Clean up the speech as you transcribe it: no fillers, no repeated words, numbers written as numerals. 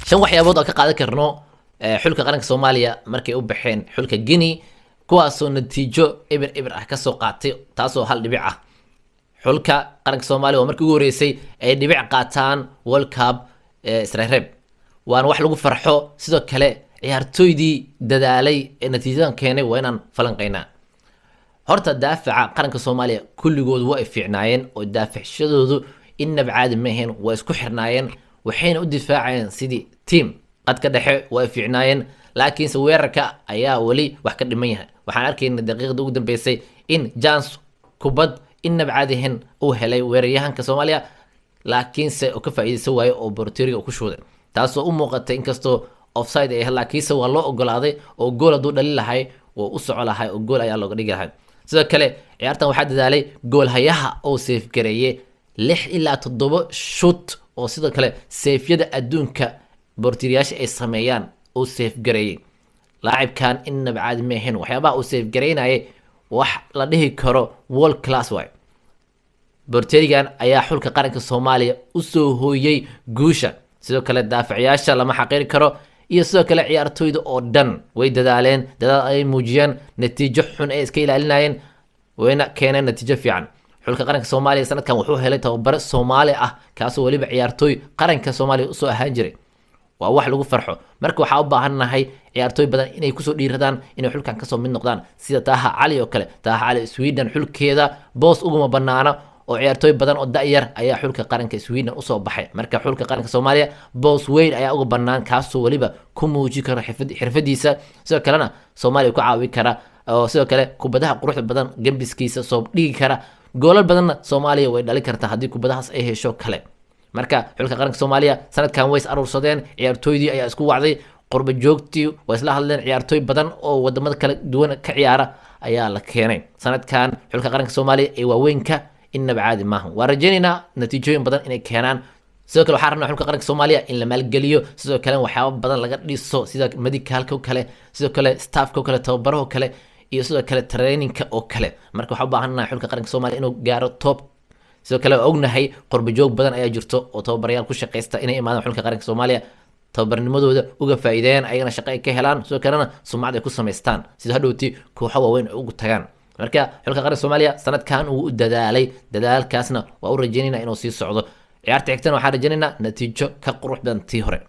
shan waxyaabood oo ka qaadan karno xulka qaranka Soomaaliya markay u baxeen xulka Guinea kuwaasoo natiijo ibir ah ka soo qaatay taasoo hal dhibic ah xulka qaranka Soomaaliya oo markii ugu horeysay ay dhibic qaataan World Cup Israel waan wax lagu farxo sidoo kale ciyaartoydii dadaalay ee natiijadan keenay waa inaan falanqeynaa horta daafaca qaranka Soomaaliya kulligood waa fiicnaayeen oo daafacshadoodu inaba caadi ma ahayn waa isku xirnaayeen waxayna u difaacayeen sidii team qad ka dhaxe waa fiicnaayeen laakiin weerarka ayaa wali wax ka dhiman yahay waxaan arkaynaa daqiiqada ugu dambeysay in Jans kubad inaba caadi ahayn uu helay weeraryahanka Soomaaliya laakiin se oo ka faa'iideysan waayo oo Borteriga ku shooday taasoo u muuqatay inkastoo offside ay laakiinse waa loo ogolaaday oo gool haduu dhalin lahay oo u soco lahay oo gool ayaa looga dhigi lahay sidoo kale ciyaartan waxaa dadaalay gool hayaha oo safe gareeyay 6 ilaa 7 shoot oo sidoo kale safeyada adduunka Borteriyaasha ay sameeyaan oo safe gareeyay laacibkan inaba caadi ma ahayn waxyaabaha uu safe gareynayay wax la dhihi karo world class way Borterigan ayaa xulka qaranka Soomaaliya u soo hooyay guusha sidoo kale daafacayaasha lama xaqiri karo iyo sidoo kale ciyaartoyda oo dhan way dadaaleen dadaal ay muujiyeen natiijo xun ay iska ilaalinayeen wayna keeneen natiijo fiican xulka qaranka Soomaaliya sanadkan wuxuu helay tababar Soomaali ah kaasoo waliba ciyaartoy qaranka Soomaaliya u soo ahaan jiray waa wax lagu farxo marka waxa u baahanahay ciyaartoy badan inay ku soo dhiiradaan inay xulkan ka soo mid noqdaan sida Taha Cali oo kale Taha Cali Sweden xulkeeda boos ugu banaana oo ciyaartoy badan oo da'yar ayaa xulka qaranka Sweden u soo baxay marka xulka qaranka Soomaaliya boos weyn ayaa ugu banaan kaasoo waliba ku muuji kara xirfadiisa sidoo kalena Soomaaliya ku caawi kara oo sidoo kale kubadaha quruxda badan gambiskiisa soo dhigi kara goolal badanna Soomaaliya way dhalin kartaa hadii kubadahaas ay hesho kale marka xulka qaranka Soomaaliya sanadkan way is aruursadeen ciyaartoydii ayaa isku wacday qurba joogtii way isla hadleen ciyaartoy badan oo wadamada kala duwan ka ciyaara ayaa la keenay sanadkan xulka qaranka Soomaaliya ee waaweynka inaba caadi maahan waa rajaynayna natiijooyin badan inay keenaan sidoo kale waxaan rabnaa xulka qaranka Soomaaliya in la maalgeliyo sidoo kale waxyaabo badan laga dhiso sida medicalka kale sidoo kale staffka kale tababaraha kale iyo sidoo kale trainingka oo kale marka waxaan u baahanahay xulka qaranka Soomaaliya inuu gaaro top sidoo kale ognahay qurba joog badan ayaa jirto oo tababarayaal ku shaqeysta inay imaadaan xulka qaranka Soomaaliya tababarnimadooda uga faa'iideeyaan ayagana shaqo ay ka helaan sidoo kalena sumcad ay ku sameystaan sida hadhowti kooxo waaweyn ugu tagaan marka xulka qaranka Soomaaliya sanadkan uu dadaalay dadaalkaasna waa u rajaynaynaa inuu sii socdo ciyaarta xigtana waxaan rajaynaynaa natiijo ka qurux badan tii hore